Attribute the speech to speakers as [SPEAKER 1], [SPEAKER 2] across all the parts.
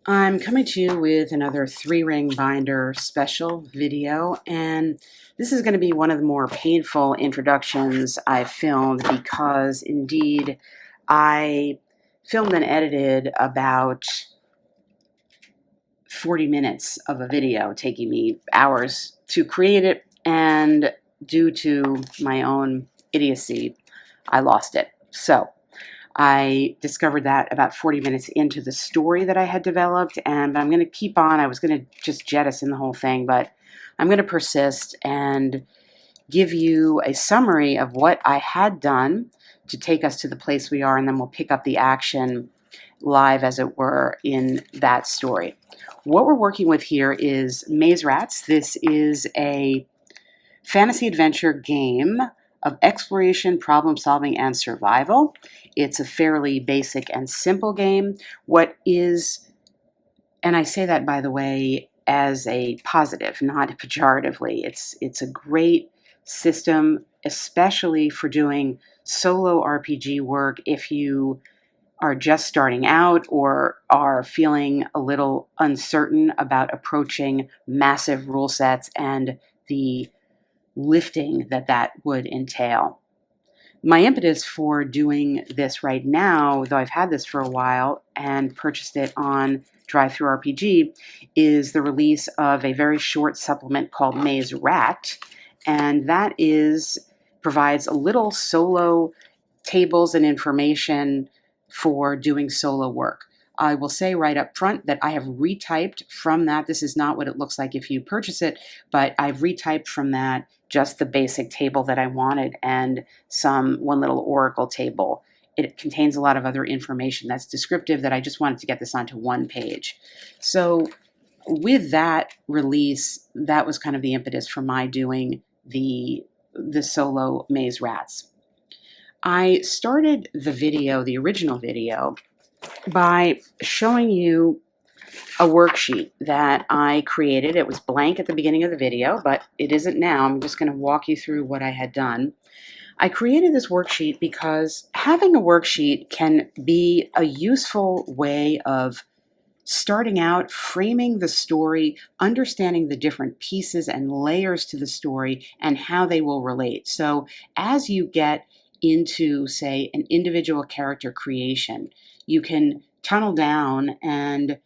[SPEAKER 1] I'm coming to you with another 3-ring binder special video, and this is going to be one of the more painful introductions I've filmed because indeed I filmed and edited about 40 minutes of a video, taking me hours to create it, and due to my own idiocy, I lost it. So I discovered that about 40 minutes into the story that I had developed, and I'm going to keep on. I was going to just jettison the whole thing, but I'm going to persist and give you a summary of what I had done to take us to the place we are, and then we'll pick up the action live, as it were, in that story. What we're working with here is Maze Rats. This is a fantasy adventure game of exploration, problem solving, and survival. It's a fairly basic and simple game. What is, and I say that, by the way, as a positive, not pejoratively, it's a great system, especially for doing solo RPG work if you are just starting out or are feeling a little uncertain about approaching massive rule sets and the lifting that would entail. My impetus for doing this right now, though I've had this for a while and purchased it on DriveThruRPG, is the release of a very short supplement called Maze Rat, and that provides a little solo tables and information for doing solo work. I will say right up front that I have retyped from that. This is not what it looks like if you purchase it, but I've retyped from that just the basic table that I wanted and one little oracle table. It contains a lot of other information that's descriptive that I just wanted to get this onto one page. So with that release, that was kind of the impetus for my doing the solo Maze Rats. I started the video, the original video, by showing you a worksheet that I created. It was blank at the beginning of the video, but it isn't now. I'm just going to walk you through what I had done. I created this worksheet because having a worksheet can be a useful way of starting out, framing the story, understanding the different pieces and layers to the story and how they will relate. So as you get into, say, an individual character creation, you can tunnel down and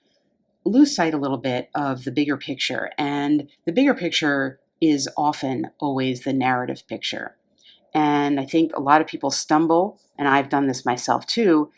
[SPEAKER 1] lose sight a little bit of the bigger picture. And the bigger picture is often always the narrative picture. And I think a lot of people stumble, and I've done this myself too,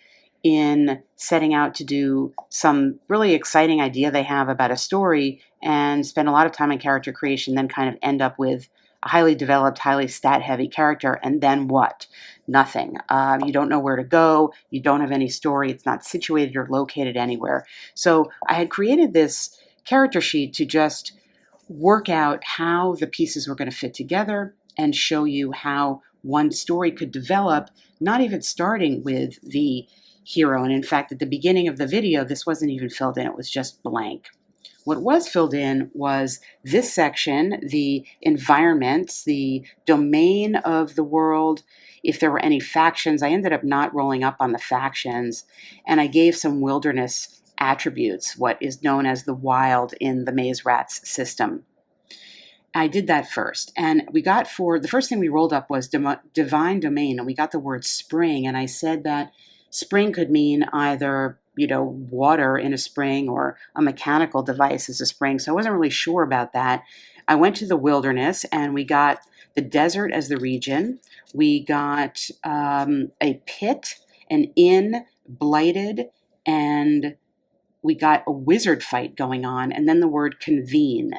[SPEAKER 1] in setting out to do some really exciting idea they have about a story and spend a lot of time in character creation, then kind of end up with a highly developed, highly stat-heavy character, and then what? Nothing. You don't know where to go. You don't have any story. It's not situated or located anywhere. So I had created this character sheet to just work out how the pieces were going to fit together and show you how one story could develop, not even starting with the hero. And in fact, at the beginning of the video, this wasn't even filled in. It was just blank. What was filled in was this section, the environments, the domain of the world, if there were any factions. I ended up not rolling up on the factions, and I gave some wilderness attributes, what is known as the wild in the Maze Rats system. I did that first, and we got the first thing we rolled up was divine domain, and we got the word spring, and I said that spring could mean either water in a spring or a mechanical device as a spring. So I wasn't really sure about that. I went to the wilderness and we got the desert as the region. We got a pit, an inn, blighted, and we got a wizard fight going on, and then the word convene.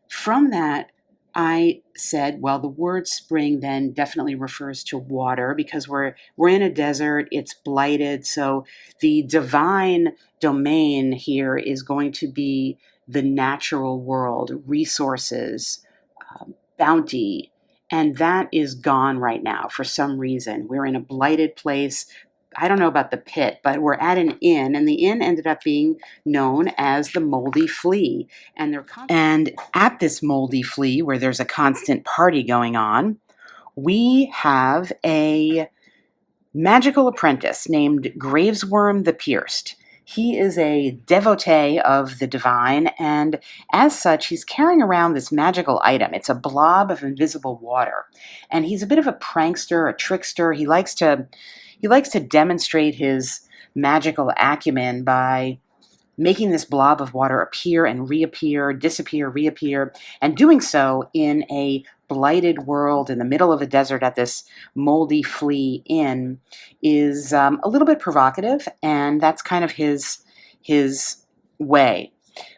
[SPEAKER 1] From that, I said, well, the word spring then definitely refers to water because we're in a desert, it's blighted, so the divine domain here is going to be the natural world, resources, bounty, and that is gone right now for some reason. We're in a blighted place. I don't know about the pit, but we're at an inn, and the inn ended up being known as the Moldy Flea. And at this Moldy Flea, where there's a constant party going on, we have a magical apprentice named Gravesworm the Pierced. He is a devotee of the divine, and as such, he's carrying around this magical item. It's a blob of invisible water, and he's a bit of a prankster, a trickster. He likes to demonstrate his magical acumen by making this blob of water appear and reappear, disappear, reappear, and doing so in a blighted world in the middle of a desert at this moldy flea inn is a little bit provocative, and that's kind of his way.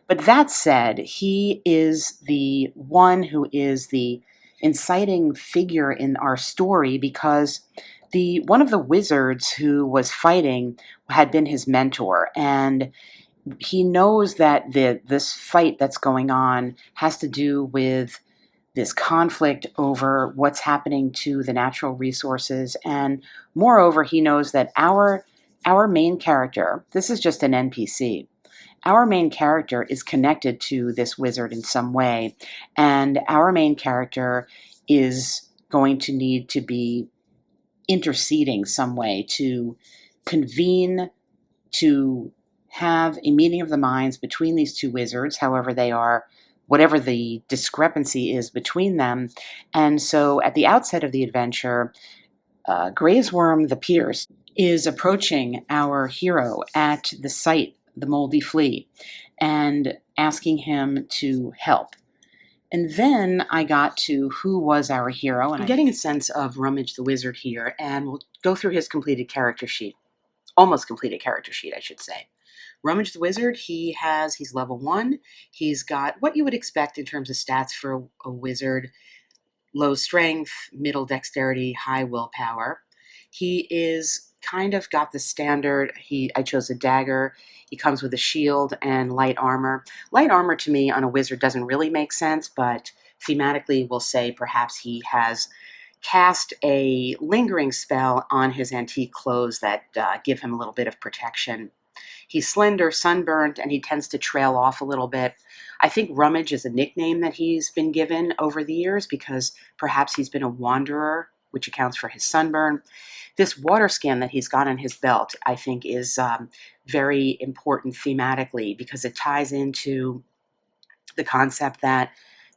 [SPEAKER 1] But that said, he is the one who is the inciting figure in our story because one of the wizards who was fighting had been his mentor, and he knows that this fight that's going on has to do with this conflict over what's happening to the natural resources. And moreover, he knows that our main character, this is just an NPC, our main character is connected to this wizard in some way. And our main character is going to need to be interceding some way to convene, to have a meeting of the minds between these two wizards, however they are, whatever the discrepancy is between them. And so at the outset of the adventure, Gravesworm the Pierced is approaching our hero at the site, the moldy flea, and asking him to help. And then I got to who was our hero, and I'm getting a sense of Rummage the Wizard here, and we'll go through his completed character sheet. Almost completed character sheet, I should say. Rummage the Wizard, he's level 1. He's got what you would expect in terms of stats for a wizard. Low strength, middle dexterity, high willpower. He is kind of got the standard, I chose a dagger. He comes with a shield and light armor. Light armor to me on a wizard doesn't really make sense, but thematically we'll say perhaps he has cast a lingering spell on his antique clothes that give him a little bit of protection. He's slender, sunburnt, and he tends to trail off a little bit. I think Rummage is a nickname that he's been given over the years because perhaps he's been a wanderer, which accounts for his sunburn. This water skin that he's got on his belt, I think, is very important thematically because it ties into the concept that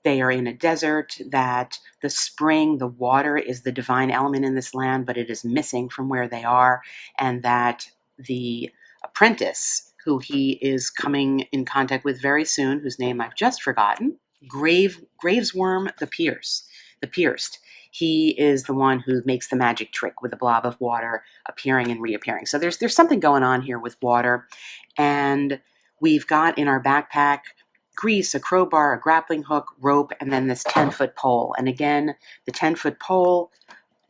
[SPEAKER 1] they are in a desert, that the spring, the water, is the divine element in this land, but it is missing from where they are, and that the apprentice, who he is coming in contact with very soon, whose name I've just forgotten, Gravesworm the Pierced. He is the one who makes the magic trick with a blob of water appearing and reappearing. So there's something going on here with water, and we've got in our backpack grease, a crowbar, a grappling hook, rope, and then this 10-foot pole. And again, the 10-foot pole,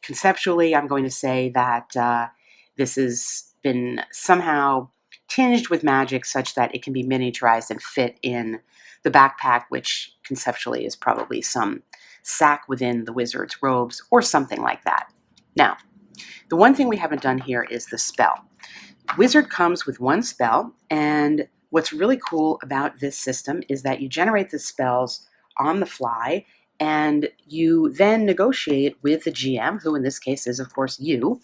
[SPEAKER 1] conceptually, I'm going to say that this has been somehow tinged with magic such that it can be miniaturized and fit in the backpack, which conceptually is probably some sack within the wizard's robes or something like that. Now, the one thing we haven't done here is the spell. Wizard comes with one spell, and what's really cool about this system is that you generate the spells on the fly, and you then negotiate with the GM, who in this case is, of course, you,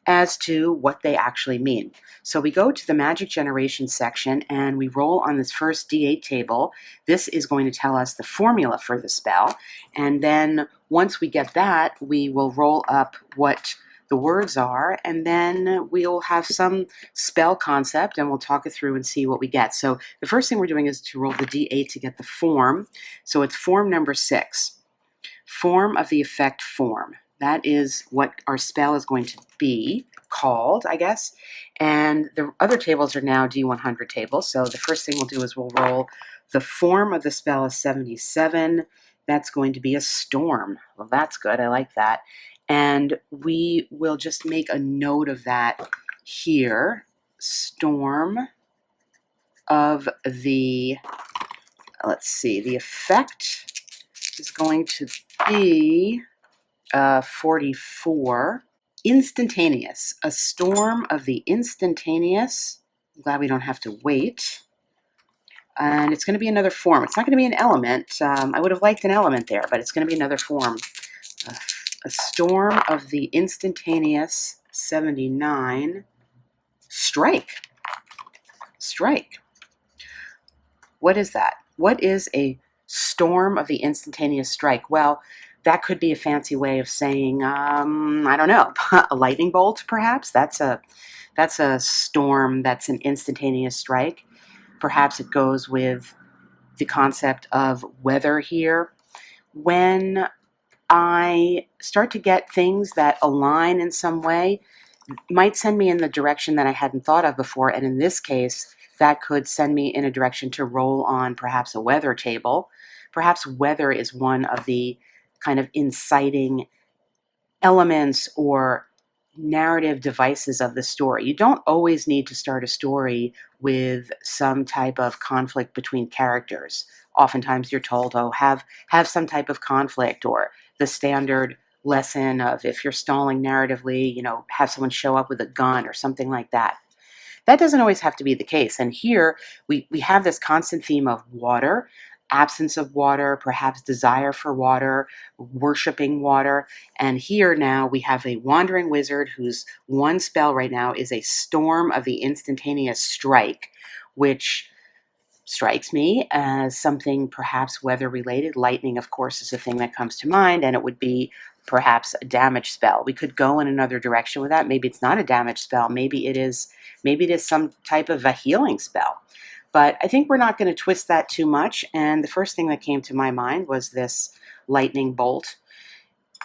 [SPEAKER 1] as to what they actually mean. So we go to the magic generation section and we roll on this first D8 table. This is going to tell us the formula for the spell. And then once we get that, we will roll up what the words are, and then we'll have some spell concept and we'll talk it through and see what we get. So the first thing we're doing is to roll the D8 to get the form. So it's form number 6. Form of the effect form. That is what our spell is going to be called, I guess. And the other tables are now D100 tables. So the first thing we'll do is we'll roll the form of the spell is 77. That's going to be a storm. Well, that's good. I like that. And we will just make a note of that here. Storm of the, let's see, the effect is going to be 44. Instantaneous. A storm of the instantaneous. I'm glad we don't have to wait. And it's going to be another form. It's not going to be an element. I would have liked an element there, but it's going to be another form. A storm of the instantaneous 79. Strike. strike. What is that? What is a storm of the instantaneous strike? Well, that could be a fancy way of saying, I don't know, a lightning bolt, perhaps. That's a storm. That's an instantaneous strike. Perhaps it goes with the concept of weather here. When I start to get things that align in some way, might send me in the direction that I hadn't thought of before, and in this case, that could send me in a direction to roll on perhaps a weather table. Perhaps weather is one of the kind of inciting elements or narrative devices of the story. You don't always need to start a story with some type of conflict between characters. Oftentimes you're told, oh, have some type of conflict, or the standard lesson of if you're stalling narratively, have someone show up with a gun or something like that. That doesn't always have to be the case. And here we have this constant theme of water, absence of water, perhaps desire for water, worshiping water. And here now we have a wandering wizard whose one spell right now is a storm of the instantaneous strike, which strikes me as something perhaps weather related. Lightning, of course, is a thing that comes to mind, and it would be perhaps a damage spell. We could go in another direction with that. Maybe it's not a damage spell. Maybe it is some type of a healing spell. But I think we're not going to twist that too much. And the first thing that came to my mind was this lightning bolt.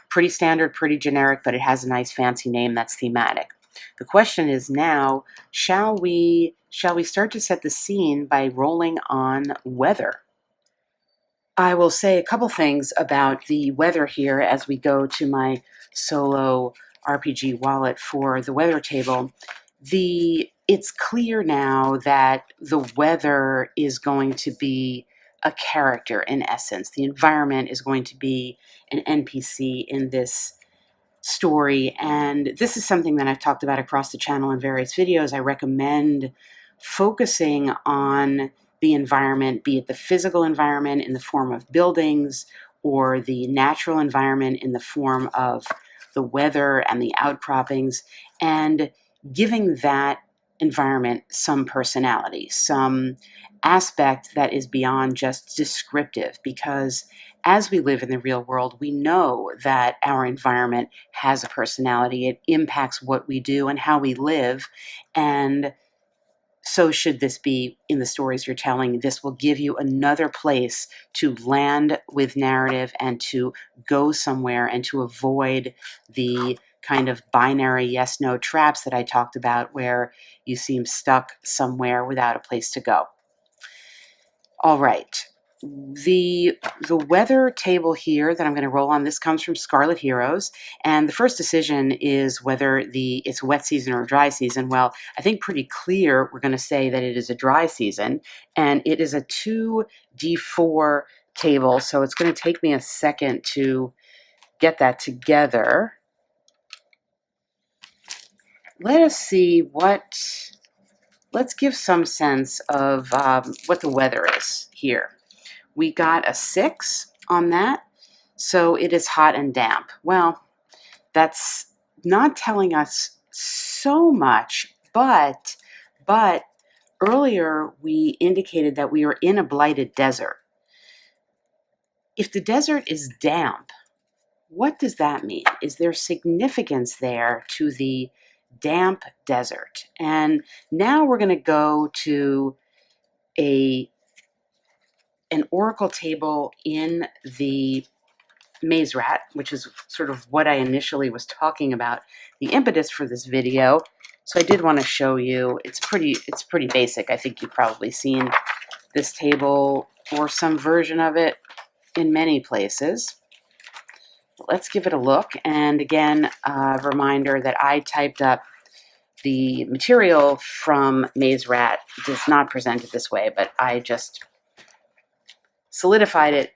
[SPEAKER 1] Pretty standard, pretty generic, but it has a nice fancy name that's thematic. The question is now, shall we start to set the scene by rolling on weather? I will say a couple things about the weather here as we go to my solo RPG wallet for the weather table. It's clear now that the weather is going to be a character in essence. The environment is going to be an NPC in this story, and this is something that I've talked about across the channel in various videos. I recommend focusing on the environment, be it the physical environment in the form of buildings or the natural environment in the form of the weather and the outcroppings, and giving that environment some personality, some aspect that is beyond just descriptive, because as we live in the real world, we know that our environment has a personality. It impacts what we do and how we live, and so should this be in the stories you're telling. This will give you another place to land with narrative and to go somewhere and to avoid the kind of binary yes-no traps that I talked about where you seem stuck somewhere without a place to go. All right. The weather table here that I'm going to roll on, this comes from Scarlet Heroes, and the first decision is whether it's wet season or dry season. Well, I think pretty clear we're going to say that it is a dry season, and it is a 2d4 table, so it's going to take me a second to get that together. Let us see let's give some sense of what the weather is here. We got a 6 on that, so it is hot and damp. Well, that's not telling us so much, but earlier we indicated that we were in a blighted desert. If the desert is damp, what does that mean? Is there significance there to the damp desert? And now we're going to go to an oracle table in the Maze Rat, which is sort of what I initially was talking about, the impetus for this video. So I did want to show you. It's pretty basic. I think you've probably seen this table or some version of it in many places. Let's give it a look. And again, a reminder that I typed up the material from Maze Rat. It is not presented this way, but I just solidified it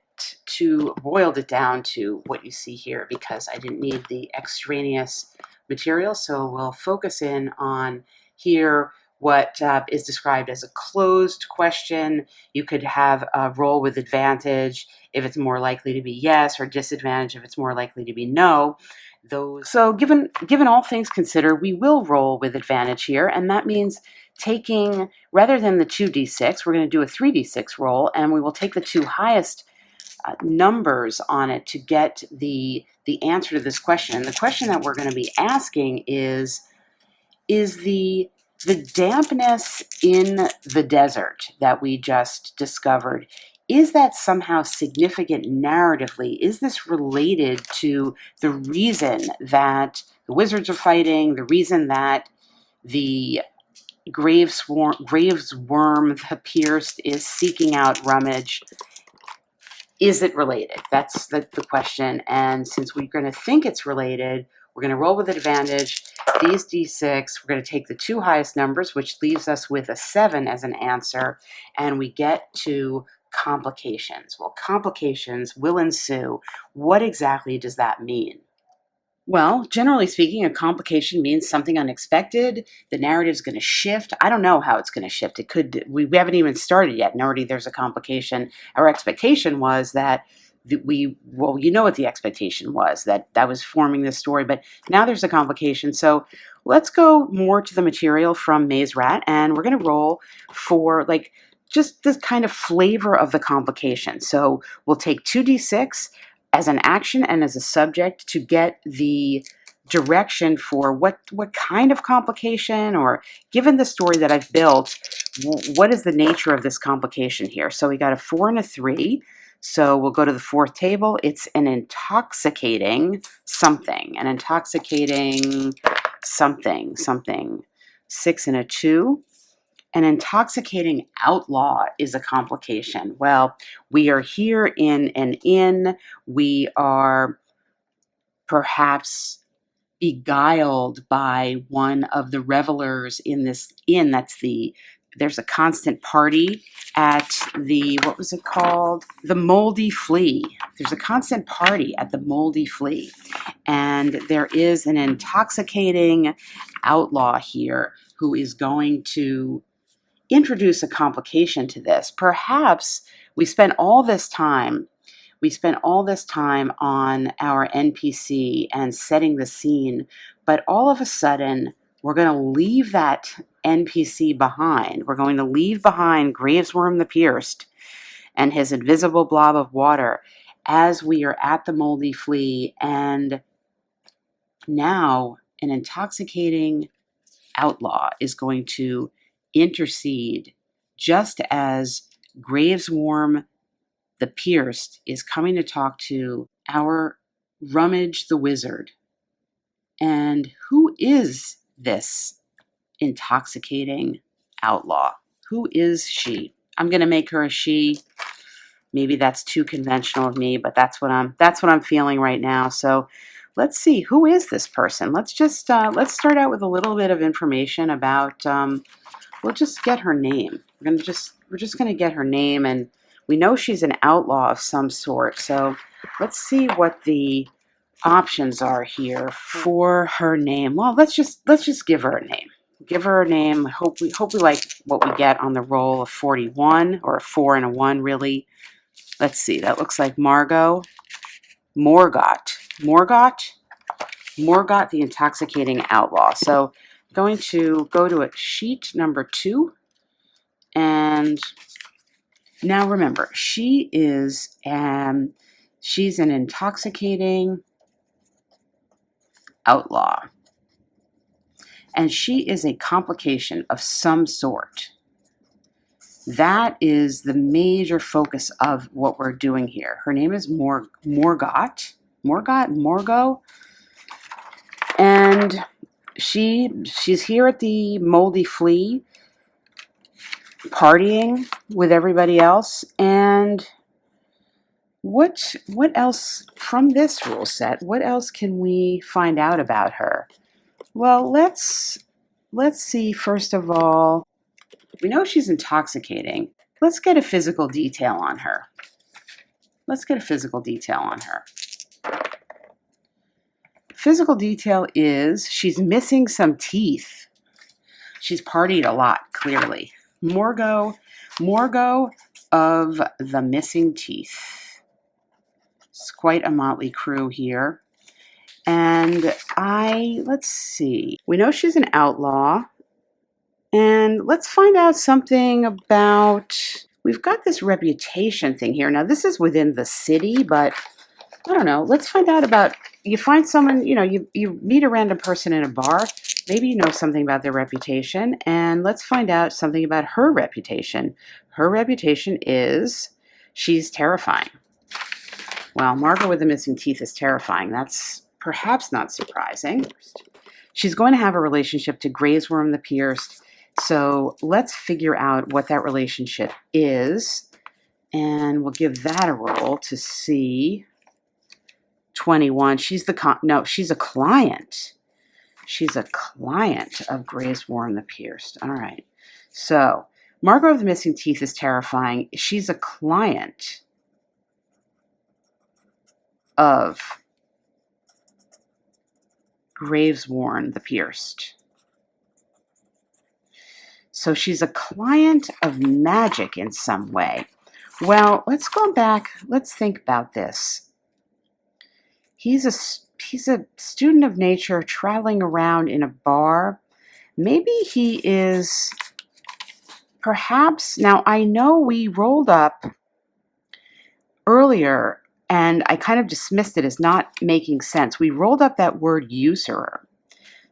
[SPEAKER 1] boiled it down to what you see here because I didn't need the extraneous material. So we'll focus in on here what is described as a closed question. You could have a roll with advantage if it's more likely to be yes, or disadvantage if it's more likely to be no. So given all things considered, we will roll with advantage here, and that means taking, rather than the 2d6, we're going to do a 3d6 roll, and we will take the two highest numbers on it to get the answer to this question. And the question that we're going to be asking is the dampness in the desert that we just discovered, is that somehow significant narratively? Is this related to the reason that the wizards are fighting, the reason that the Gravesworm the Pierced is seeking out Rummage? Is it related? That's the question. And since we're going to think it's related, we're going to roll with advantage. These d6, we're going to take the two highest numbers, which leaves us with a 7 as an answer, and we get to complications. Well, complications will ensue. What exactly does that mean? Well, generally speaking, a complication means something unexpected. The narrative's going to shift. I don't know how it's going to shift. It could. We haven't even started yet, and already there's a complication. Our expectation was that well, you know what the expectation was, that was forming this story, but now there's a complication. So let's go more to the material from Maze Rat, and we're going to roll for like just this kind of flavor of the complication. So we'll take 2d6 as an action and as a subject to get the direction for what kind of complication, or given the story that I've built, what is the nature of this complication here? So we got a 4 and a 3. So we'll go to the fourth table. It's an intoxicating something, an intoxicating something. 6 and a 2. An intoxicating outlaw is a complication. Well, we are here in an inn. We are perhaps beguiled by one of the revelers in this inn. There's a constant party at the, what was it called? The Moldy Flea. There's a constant party at the Moldy Flea. And there is an intoxicating outlaw here who is going to introduce a complication to this. Perhaps we spent all this time on our NPC and setting the scene, but all of a sudden we're going to leave that NPC behind. We're going to leave behind Gravesworm the Pierced and his invisible blob of water as we are at the Moldy Flea, and now an intoxicating outlaw is going to intercede just as Gravesworm the Pierced is coming to talk to our Rummage the Wizard. And who is this intoxicating outlaw? Who is she? I'm going to make her a she. Maybe that's too conventional of me, but that's what I'm feeling right now. So let's see, who is this person? Let's start out with a little bit of information about we'll just get her name. We're just going to get her name, and we know she's an outlaw of some sort. So let's see what the options are here for her name. Well, let's just give her a name. Give her a name. Hope we like what we get on the roll of 41, or a 4 and a 1 really. Let's see. That looks like Morgot, the intoxicating outlaw. So going to go to a sheet number 2, and now remember, she's an intoxicating outlaw, and she is a complication of some sort. That is the major focus of what we're doing here. Her name is Morgot, and she's here at the Moldy Flea, partying with everybody else. And what else from this rule set? What else can we find out about her? Well, let's see. First of all, we know she's intoxicating. Let's get a physical detail on her. Physical detail is she's missing some teeth. She's partied a lot, clearly. Morgot of the missing teeth. It's quite a motley crew here. And let's see. We know she's an outlaw, And let's find out something about, we've got this reputation thing here. Now, this is within the city, but I don't know. Let's find out about, you find someone, you meet a random person in a bar. Maybe you know something about their reputation. And let's find out something about her reputation. Her reputation is she's terrifying. Well, Morgot with the missing teeth is terrifying. That's perhaps not surprising. She's going to have a relationship to Gravesworm the Pierced. So let's figure out what that relationship is. And we'll give that a roll to see. 21. She's she's a client. She's a client of Gravesworm the Pierced. All right. So Morgot of the missing teeth is terrifying. She's a client of Gravesworm the Pierced. So she's a client of magic in some way. Well, let's go back. Let's think about this. He's a student of nature traveling around in a bar. Maybe he is perhaps, now I know we rolled up earlier and I kind of dismissed it as not making sense. We rolled up that word usurer.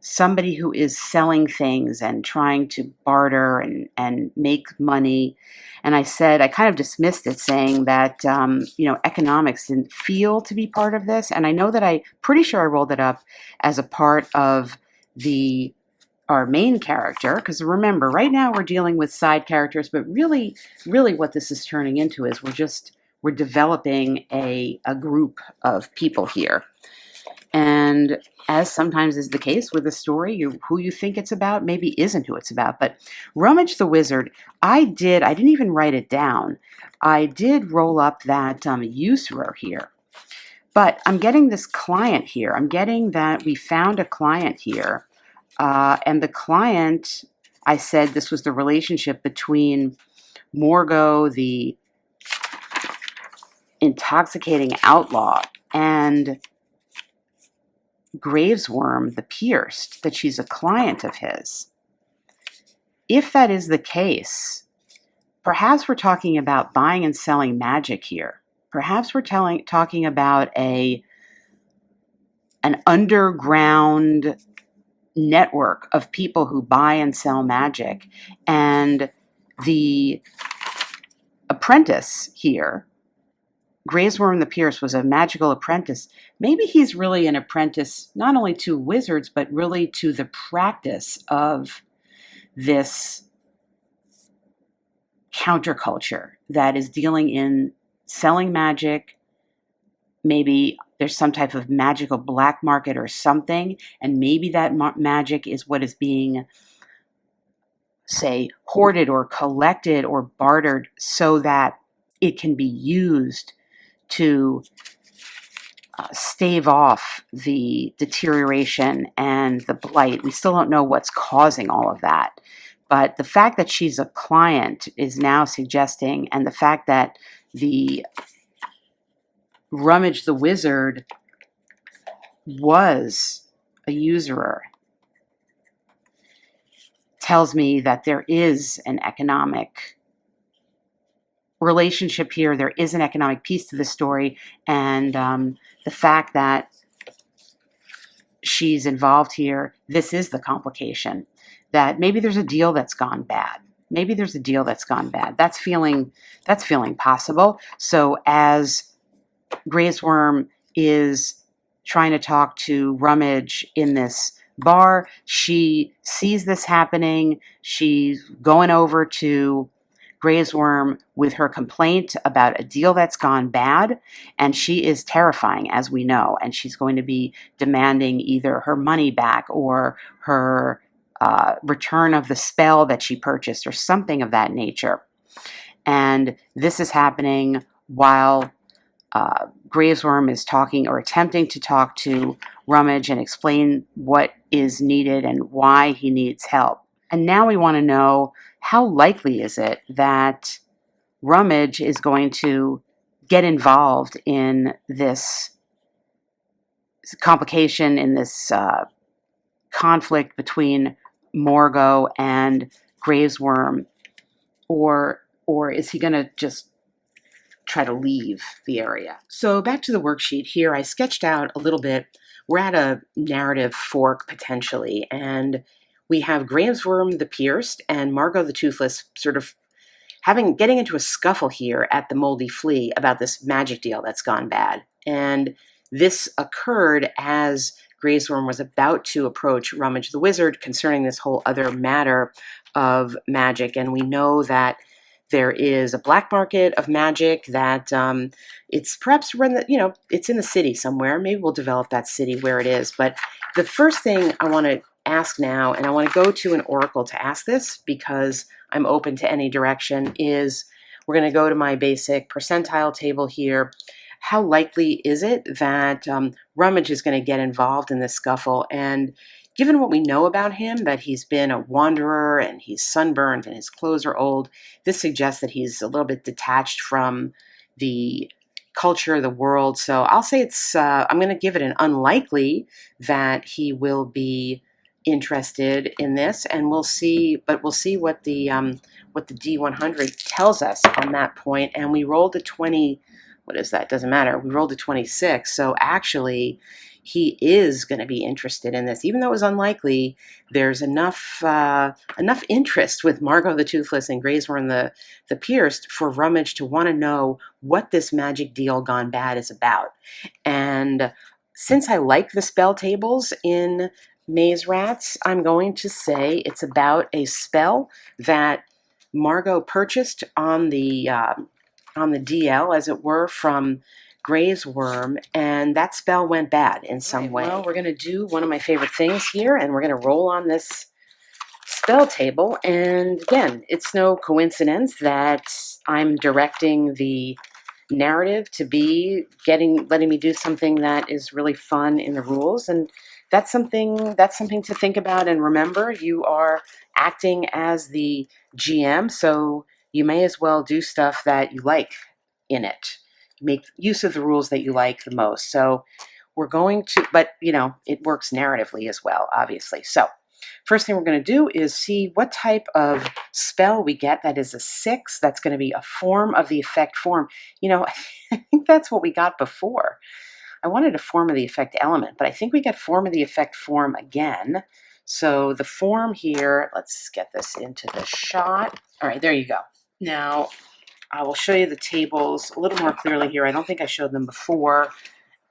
[SPEAKER 1] Somebody who is selling things and trying to barter and make money. And I kind of dismissed it, saying that, economics didn't feel to be part of this. And I know that pretty sure I rolled it up as a part of our main character. Because remember, right now we're dealing with side characters, but really what this is turning into is we're developing a group of people here. And as sometimes is the case with a story, who you think it's about maybe isn't who it's about. But Rummage the Wizard, I didn't even write it down. I did roll up that usurer here. But I'm getting this client here. I'm getting that we found a client here. And the client, I said this was the relationship between Morgot, the intoxicating outlaw, and Gravesworm the Pierced, that she's a client of his. If that is the case, perhaps we're talking about buying and selling magic here. Perhaps we're talking about an underground network of people who buy and sell magic. And the apprentice here, Gravesworm the Pierced, was a magical apprentice. Maybe he's really an apprentice not only to wizards, but really to the practice of this counterculture that is dealing in selling magic. Maybe there's some type of magical black market or something, and maybe that magic is what is being, say, hoarded or collected or bartered so that it can be used to stave off the deterioration and the blight. We still don't know what's causing all of that. But the fact that she's a client is now suggesting, and the fact that the Rummage the Wizard was a usurer, tells me that there is an economic relationship here. There is an economic piece to the story, and the fact that she's involved here, this is the complication. That maybe there's a deal that's gone bad. Maybe there's a deal that's gone bad. That's feeling possible. So as Gravesworm is trying to talk to Rummage in this bar, she sees this happening. She's going over to Gravesworm with her complaint about a deal that's gone bad, and she is terrifying, as we know, and she's going to be demanding either her money back or her return of the spell that she purchased or something of that nature. And this is happening while Gravesworm is talking or attempting to talk to Rummage and explain what is needed and why he needs help. And now we want to know, how likely is it that Rummage is going to get involved in this complication, in this conflict between Morgot and Gravesworm, or is he going to just try to leave the area? So back to the worksheet here, I sketched out a little bit. We're at a narrative fork potentially, and we have Gravesworm the Pierced and Morgot the Toothless sort of getting into a scuffle here at the Moldy Flea about this magic deal that's gone bad. And this occurred as Gravesworm was about to approach Rummage the Wizard concerning this whole other matter of magic. And we know that there is a black market of magic that it's perhaps it's in the city somewhere. Maybe we'll develop that city where it is. But the first thing I want to ask now, and I want to go to an oracle to ask this because I'm open to any direction, is we're going to go to my basic percentile table here. How likely is it that Rummage is going to get involved in this scuffle? And given what we know about him, that he's been a wanderer and he's sunburned and his clothes are old, this suggests that he's a little bit detached from the culture of the world. So I'll say I'm going to give it an unlikely that he will be interested in this, and we'll see what the D100 tells us on that point. And we rolled a 20. What is that? Doesn't matter. We rolled a 26. So actually he is going to be interested in this, even though it was unlikely. There's enough interest with Morgot the Toothless and Gravesworm the Pierced for Rummage to want to know what this magic deal gone bad is about. And since I like the spell tables in Maze Rats, I'm going to say it's about a spell that Morgot purchased on the DL, as it were, from Gravesworm, and that spell went bad in some way. Well, we're going to do one of my favorite things here, and we're going to roll on this spell table. And again, it's no coincidence that I'm directing the narrative to be letting me do something that is really fun in the rules, and that's something to think about and remember. You are acting as the GM, so you may as well do stuff that you like in it. Make use of the rules that you like the most. So we're going to, but it works narratively as well, obviously. So first thing we're going to do is see what type of spell we get that is a 6. That's going to be a form of the effect form. I think that's what we got before. I wanted a form of the effect element, but I think we get form of the effect form again. So the form here, let's get this into the shot. All right, there you go. Now, I will show you the tables a little more clearly here. I don't think I showed them before,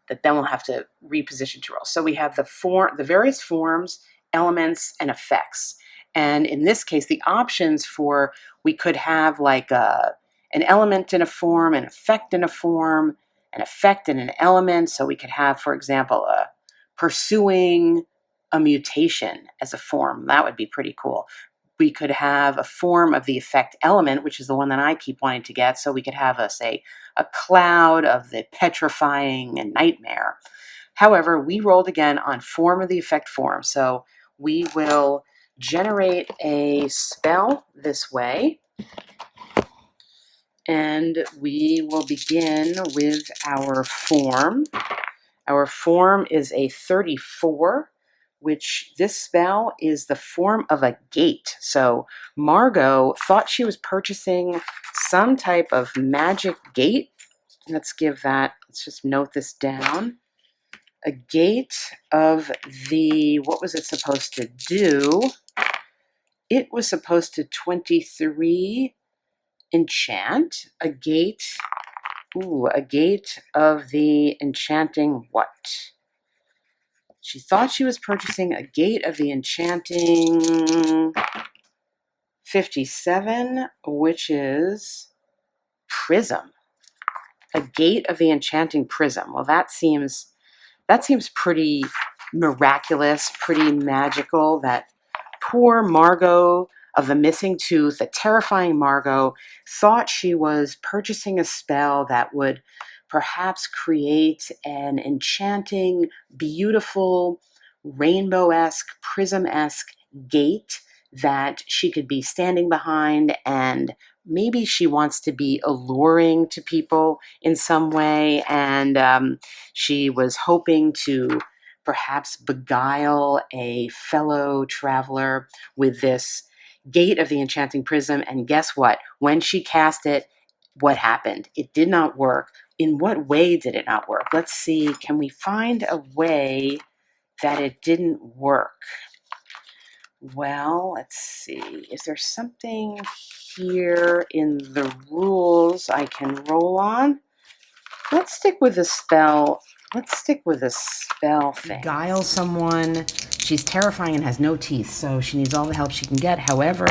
[SPEAKER 1] but then we'll have to reposition to roll. So we have the various forms, elements, and effects. And in this case, the options for, we could have like an element in a form, an effect in a form, an effect in an element. So we could have, for example, pursuing a mutation as a form. That would be pretty cool. We could have a form of the effect element, which is the one that I keep wanting to get. So we could have, say, a cloud of the petrifying and nightmare. However, we rolled again on form of the effect form. So we will generate a spell this way. And we will begin with our form. Our form is a 34, which this spell is the form of a gate. So Morgot thought she was purchasing some type of magic gate. Let's just note this down. A gate of what was it supposed to do? It was supposed to 23 enchant. A gate of the enchanting what? She thought she was purchasing a gate of the enchanting 57, which is prism. A gate of the enchanting prism. Well, that seems pretty miraculous, pretty magical. That poor Morgot of the missing tooth, the terrifying Morgot, thought she was purchasing a spell that would perhaps create an enchanting, beautiful, rainbow-esque, prism-esque gate that she could be standing behind, and maybe she wants to be alluring to people in some way, and she was hoping to perhaps beguile a fellow traveler with this gate of the enchanting prism. And guess what? When she cast it, what happened? It did not work. In what way did it not work? Let's see. Can we find a way that it didn't work? Well, let's see. Is there something here in the rules I can roll on? Let's stick with the spell. Let's stick with the spell thing. Guile someone. She's terrifying and has no teeth, so she needs all the help she can get. However,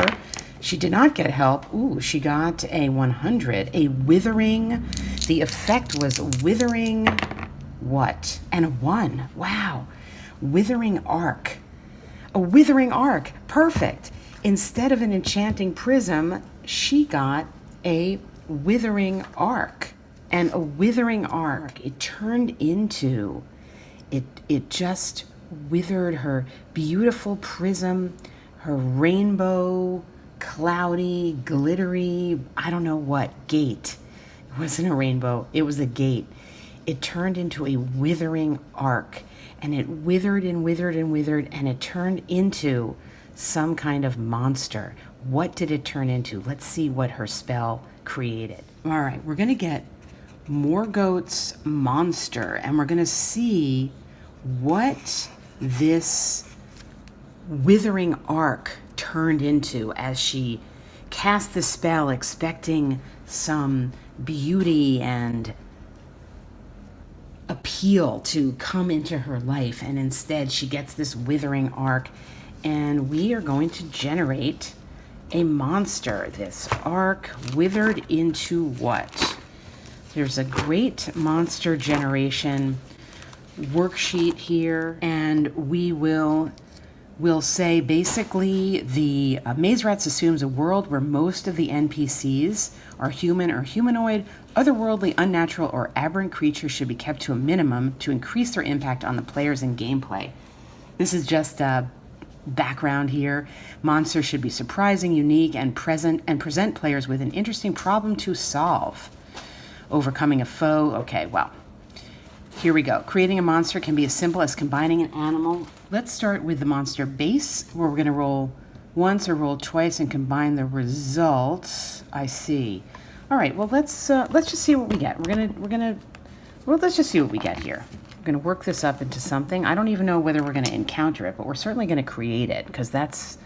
[SPEAKER 1] she did not get help. Ooh, she got a 100. A withering. The effect was withering what? And a 1. Wow. Withering arc. A withering arc. Perfect. Instead of an enchanting prism, she got a withering arc. And a withering arc, it turned into, it just withered her beautiful prism, her rainbow, cloudy, glittery, I don't know what, gate. It wasn't a rainbow, it was a gate. It turned into a withering arc, and it withered and withered and withered, and it turned into some kind of monster. What did it turn into? Let's see what her spell created. All right, we're gonna get Morgot's monster, and we're going to see what this withering arc turned into as she cast the spell, expecting some beauty and appeal to come into her life, and instead she gets this withering arc, and we are going to generate a monster. This arc withered into what? There's a great monster generation worksheet here, and we'll say basically the Maze Rats assumes a world where most of the NPCs are human or humanoid. Otherworldly, unnatural, or aberrant creatures should be kept to a minimum to increase their impact on the players and gameplay. This is just a background here. Monsters should be surprising, unique, and present players with an interesting problem to solve. Overcoming a foe. Okay, well, here we go. Creating a monster can be as simple as combining an animal. Let's start with the monster base, where we're going to roll once or roll twice and combine the results. I see. All right. Well, let's just see what we get. Let's just see what we get here. We're going to work this up into something. I don't even know whether we're going to encounter it, but we're certainly going to create it, because that's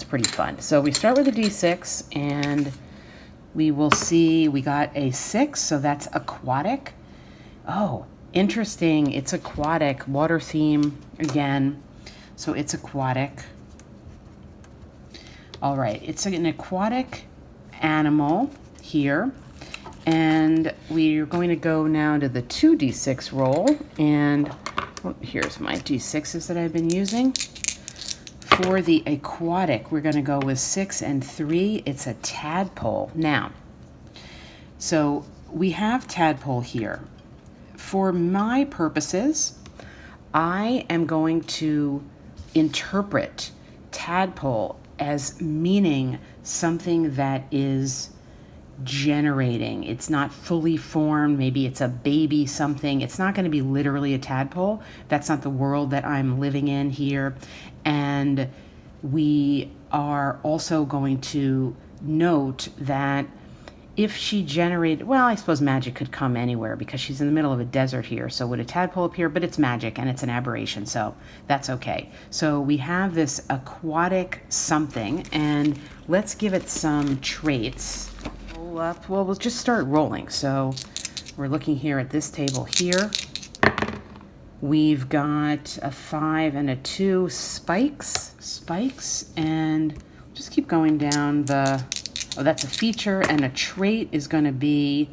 [SPEAKER 1] pretty fun. So we start with a D6, and we will see we got a 6, so that's aquatic. Oh, interesting. It's aquatic. Water theme again. So it's aquatic. All right. It's an aquatic animal here. And we're going to go now to the 2d6 roll. And here's my d6s that I've been using. For the aquatic, we're going to go with 6 and 3. It's a tadpole. Now, so we have tadpole here. For my purposes, I am going to interpret tadpole as meaning something that is generating. It's not fully formed. Maybe it's a baby something. It's not going to be literally a tadpole. That's not the world that I'm living in here. And we are also going to note that if she generated, well, I suppose magic could come anywhere because she's in the middle of a desert here. So would a tadpole appear? But it's magic and it's an aberration, so that's okay. So we have this aquatic something, and let's give it some traits. Roll up. Well, we'll just start rolling. So we're looking here at this table here. We've got a 5 and a 2 spikes, and just keep going down the, oh, that's a feature, and a trait is going to be,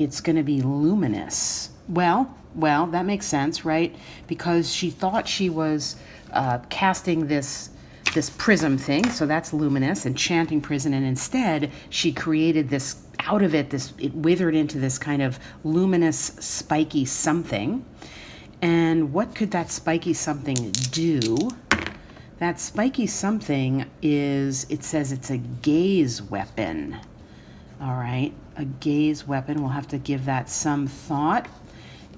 [SPEAKER 1] it's going to be luminous. Well, that makes sense, right? Because she thought she was casting this prism thing, so that's luminous, enchanting prism, and instead she created this, out of it, it withered into this kind of luminous, spiky something. And what could that spiky something do? That spiky something is, it says it's a gaze weapon. All right, a gaze weapon. We'll have to give that some thought.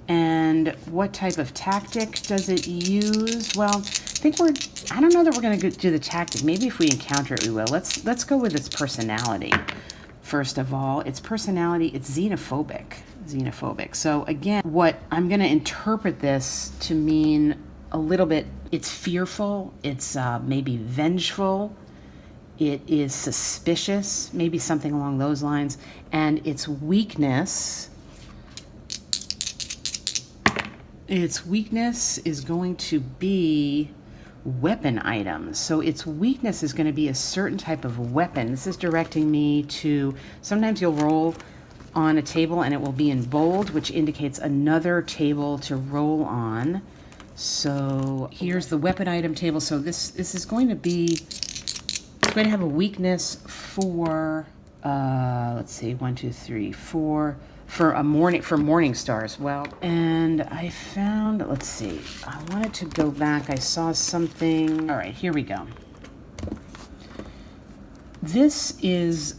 [SPEAKER 1] And what type of tactic does it use? Well, I don't know that we're going to do the tactic. Maybe if we encounter it, we will. Let's go with its personality. First of all, its personality, it's xenophobic. Xenophobic. So again, what I'm going to interpret this to mean a little bit, it's fearful, it's maybe vengeful, it is suspicious, maybe something along those lines, and its weakness is going to be weapon items. So its weakness is going to be a certain type of weapon. This is directing me to, sometimes you'll roll on a table and it will be in bold, which indicates another table to roll on. So here's the weapon item table. So this is going to be, it's going to have a weakness for, let's see, 1, 2, 3, 4, for morning stars. Well, and I found, let's see, I wanted to go back. I saw something. All right, here we go. This is,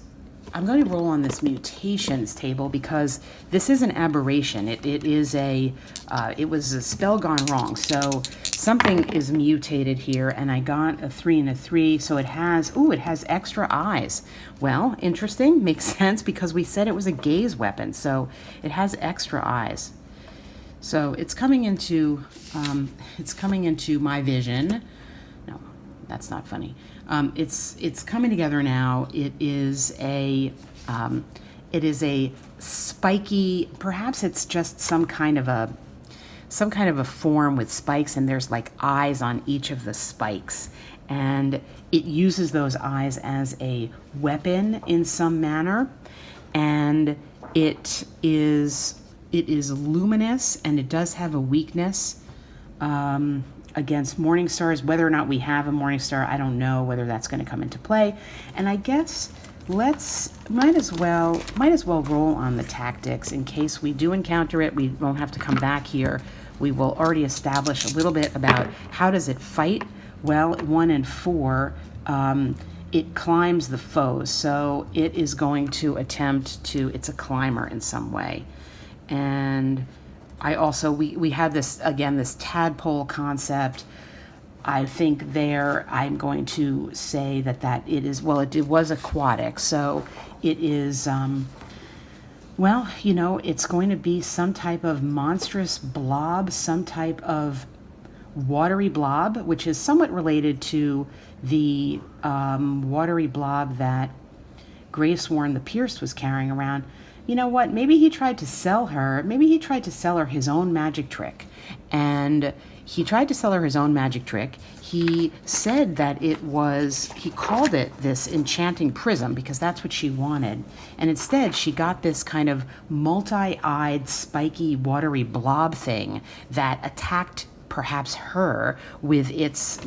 [SPEAKER 1] I'm going to roll on this mutations table because this is an aberration. It was a spell gone wrong. So something is mutated here, and I got a 3 and a 3. So it has extra eyes. Well, interesting, makes sense because we said it was a gaze weapon. So it has extra eyes. So it's coming into my vision. No, that's not funny. It's coming together now. It is a spiky, perhaps it's just some kind of a form with spikes, and there's like eyes on each of the spikes, and it uses those eyes as a weapon in some manner, and it is luminous, and it does have a weakness against morning stars. Whether or not we have a morning star, I don't know whether that's going to come into play. And I guess might as well roll on the tactics in case we do encounter it. We won't have to come back here. We will already establish a little bit about how does it fight. Well, 1 and 4, it climbs the foes, so it is going to attempt to, it's a climber in some way. And I also, we had this, again, this tadpole concept. I think there, I'm going to say that it is, well, it was aquatic, so it is, well, you know, it's going to be some type of monstrous blob, some type of watery blob, which is somewhat related to the watery blob that Gravesworm the Pierced was carrying around. You know what? Maybe he tried to sell her his own magic trick. And he tried to sell her his own magic trick. He said that he called it this enchanting prism because that's what she wanted. And instead, she got this kind of multi-eyed, spiky, watery blob thing that attacked perhaps her with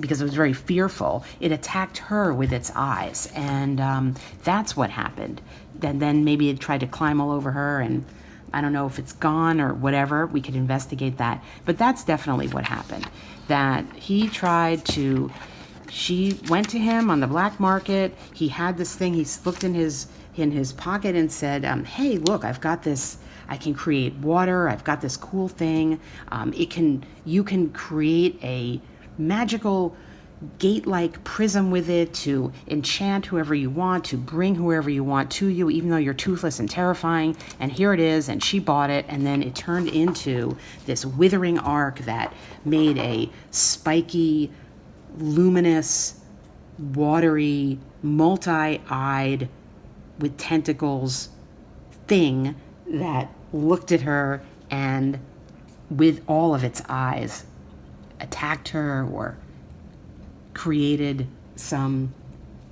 [SPEAKER 1] because it was very fearful, it attacked her with its eyes. And that's what happened. And then maybe it tried to climb all over her, and I don't know if it's gone or whatever. We could investigate that. But that's definitely what happened. That she went to him on the black market. He had this thing. He looked in his pocket and said, hey, look, I've got this. I can create water. I've got this cool thing. You can create a magical gate-like prism with it to enchant whoever you want, to bring whoever you want to you, even though you're toothless and terrifying. And here it is, and she bought it, and then it turned into this withering arc that made a spiky, luminous, watery, multi-eyed, with tentacles thing that looked at her and with all of its eyes attacked her or created some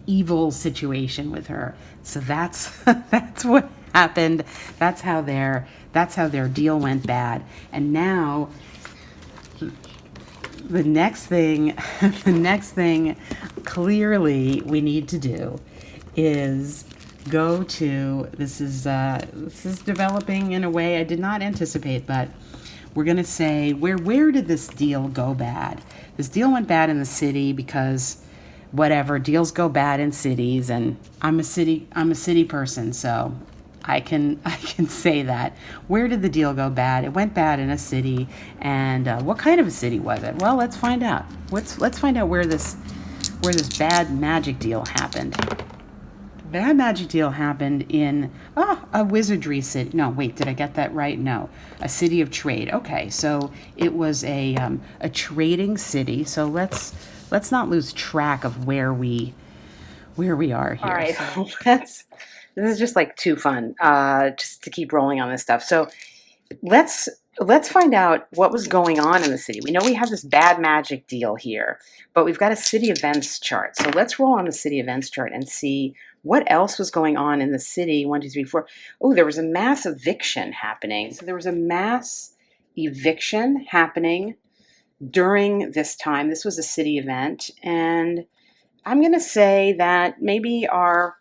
[SPEAKER 1] evil situation with her. So that's what happened. That's how their deal went bad. And now the next thing clearly we need to do is go to, this is developing in a way I did not anticipate, but we're going to say, where did this deal go bad? This deal went bad in the city because whatever, deals go bad in cities, and I'm a city person, so I can say that. Where did the deal go bad? It went bad in a city, and what kind of a city was it? Well, let's find out. Let's find out where this bad magic deal happened. Bad magic deal happened in a wizardry city. No, wait, did I get that right? No, a city of trade. Okay, so it was a trading city. So let's not lose track of where we are here. All right, so this is just like too fun, just to keep rolling on this stuff. So let's find out what was going on in the city. We know we have this bad magic deal here, but we've got a city events chart. So let's roll on the city events chart and see what else was going on in the city. 1, 2, 3, 4. Oh, there was a mass eviction happening. So there was a mass eviction happening during this time. This was a city event, and I'm going to say that maybe our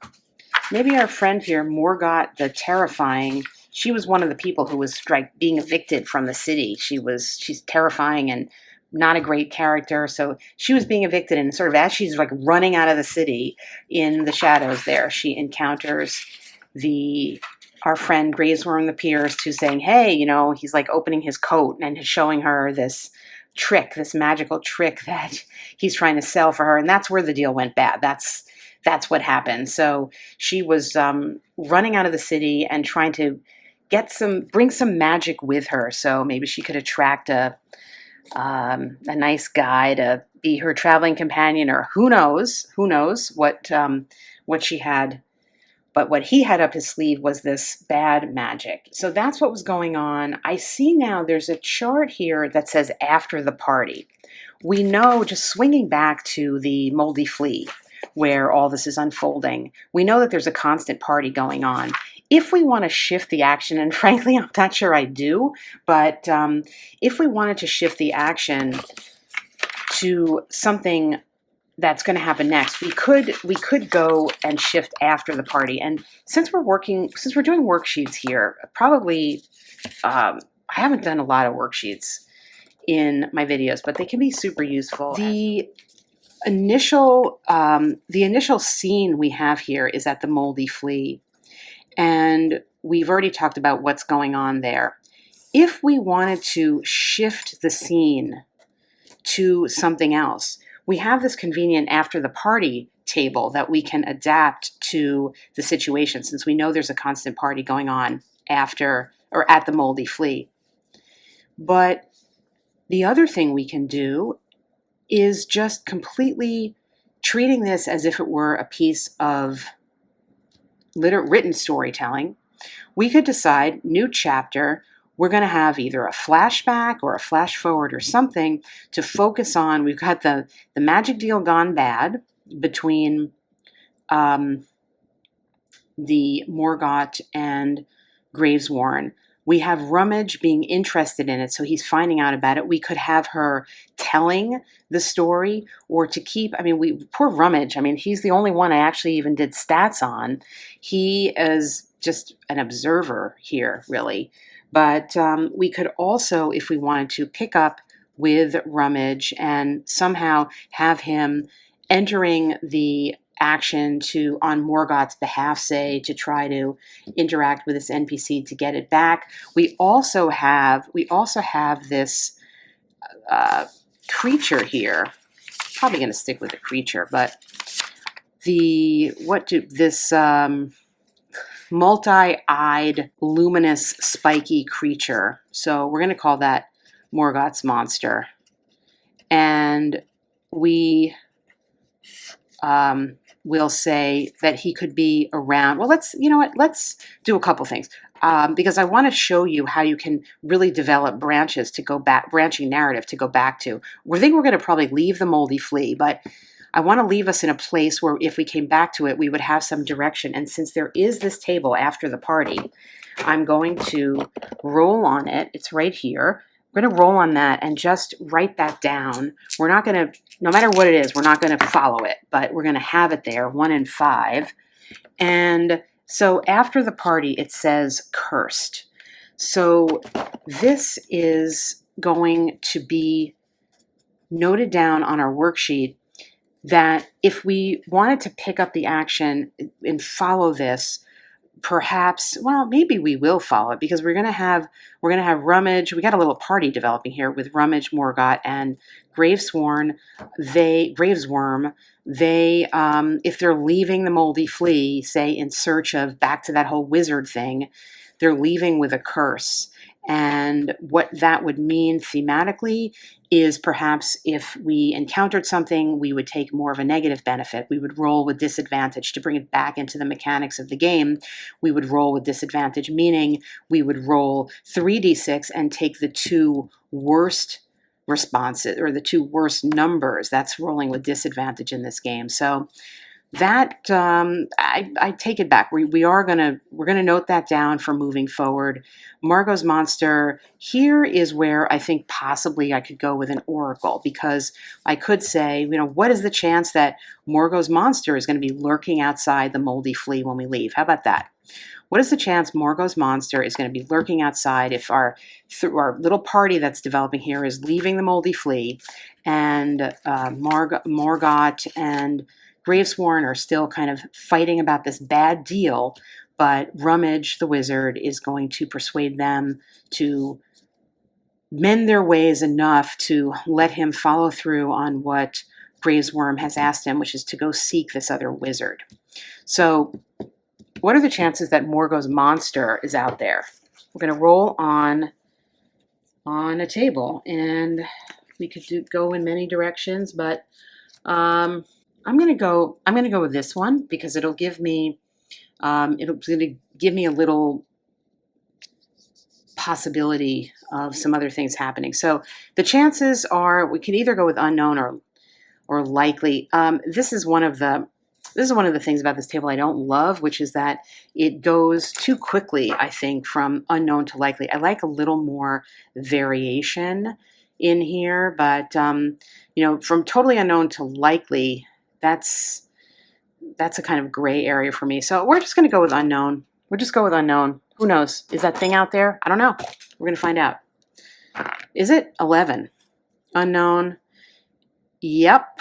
[SPEAKER 1] friend here, Morgot the Terrifying, she was one of the people who was being evicted from the city. She's terrifying and not a great character. So she was being evicted, and sort of as she's like running out of the city in the shadows there, she encounters our friend Gravesworm the Pierced, who's saying, hey, he's like opening his coat and showing her this magical trick that he's trying to sell for her. And that's where the deal went bad. That's what happened. So she was running out of the city and trying to bring some magic with her. So maybe she could attract a nice guy to be her traveling companion, or who knows what she had. But what he had up his sleeve was this bad magic. So that's what was going on. I see now there's a chart here that says after the party. We know, just swinging back to the Moldy Flea, where all this is unfolding, we know that there's a constant party going on. If we want to shift the action, and frankly, I'm not sure I do, but if we wanted to shift the action to something that's going to happen next, we could go and shift after the party. And since we're doing worksheets here, probably I haven't done a lot of worksheets in my videos, but they can be super useful. The initial scene we have here is at the Moldy Flea, and we've already talked about what's going on there. If we wanted to shift the scene to something else, we have this convenient after the party table that we can adapt to the situation, since we know there's a constant party going on after or at the Moldy Flea. But the other thing we can do is just completely treating this as if it were a piece of written storytelling. We could decide, new chapter, we're going to have either a flashback or a flash forward or something to focus on. We've got the magic deal gone bad between the Morgot and Gravesworm. We have Rummage being interested in it, so he's finding out about it. We could have her telling the story, or to keep, poor Rummage, he's the only one I actually even did stats on. He is just an observer here, really. But we could also, if we wanted to, pick up with Rummage and somehow have him entering the action on Morgot's behalf, say, to try to interact with this NPC to get it back. We also have this creature here. Probably going to stick with the creature, but this multi-eyed, luminous, spiky creature. So we're going to call that Morgot's monster. And we will say that he could be around. Well, let's do a couple things. Because I want to show you how you can really develop branching narrative to go back to. We think we're going to probably leave the Moldy Flea, but I want to leave us in a place where if we came back to it, we would have some direction. And since there is this table after the party, I'm going to roll on it. It's right here. We're going to roll on that and just write that down. We're not going to, no matter what it is, we're not going to follow it, but we're going to have it there, 1 and 5. And so after the party, it says cursed. So this is going to be noted down on our worksheet, that if we wanted to pick up the action and follow this, perhaps, well, maybe we will follow it because we're gonna have Rummage. We got a little party developing here with Rummage, Morgot, and Gravesworm. Gravesworm. They, if they're leaving the Moldy Flea, say in search of back to that whole wizard thing, they're leaving with a curse. And what that would mean thematically is perhaps if we encountered something, we would take more of a negative benefit. We would roll with disadvantage to bring it back into the mechanics of the game. We would roll with disadvantage, meaning we would roll 3d6 and take the two worst responses or the two worst numbers. That's rolling with disadvantage in this game. So that I take it back. We're gonna note that down for moving forward. Morgot's monster here is where I think possibly I could go with an oracle, because I could say, what is the chance that Morgot's monster is going to be lurking outside the Moldy Flea when we leave? How about that? What is the chance Morgot's monster is going to be lurking outside if our little party that's developing here is leaving the Moldy Flea, and Morgot and Gravesworm are still kind of fighting about this bad deal, but Rummage the Wizard is going to persuade them to mend their ways enough to let him follow through on what Gravesworm has asked him, which is to go seek this other wizard. So what are the chances that Morgot's monster is out there? We're going to roll on a table, and we could go in many directions, but I'm going to go with this one because it'll give me a little possibility of some other things happening. So the chances are we can either go with unknown or likely. This is one of the things about this table I don't love, which is that it goes too quickly, I think, from unknown to likely. I like a little more variation in here, but from totally unknown to likely, that's a kind of gray area for me. So we're just going to go with unknown. We'll just go with unknown. Who knows? Is that thing out there? I don't know. We're going to find out. Is it 11? Unknown. Yep.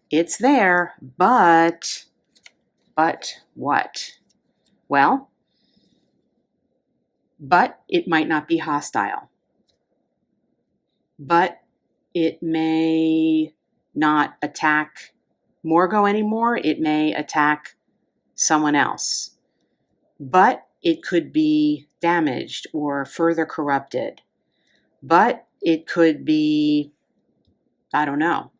[SPEAKER 1] It's there, but what? Well, but it might not be hostile. But it may not attack Morgot anymore. It may attack someone else. But it could be damaged or further corrupted. But it could be, I don't know,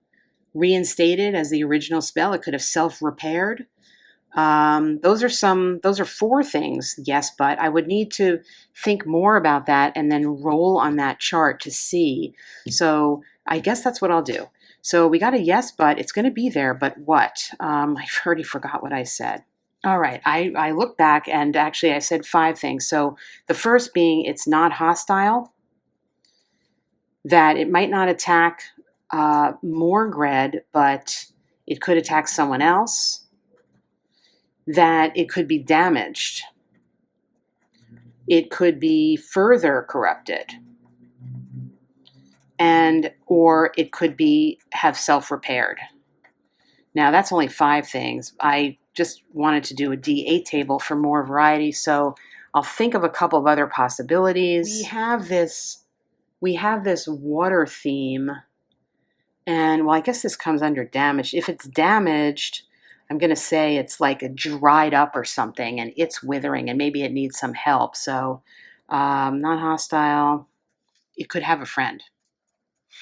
[SPEAKER 1] reinstated as the original spell. It could have self-repaired. Those are 4 things, yes, but I would need to think more about that and then roll on that chart to see. So I guess that's what I'll do. So we got a yes, but it's going to be there, but what? I've already forgot what I said. All right, I look back, and actually I said 5 things. So the first being it's not hostile, that it might not attack Morgred, but it could attack someone else, that it could be damaged, it could be further corrupted, or it could have self-repaired. Now that's only 5 things. I just wanted to do a D8 table for more variety, so I'll think of a couple of other possibilities. We have this water theme, and well, I guess this comes under damaged. If it's damaged, I'm going to say it's like a dried up or something, and it's withering, and maybe it needs some help. So not hostile. It could have a friend.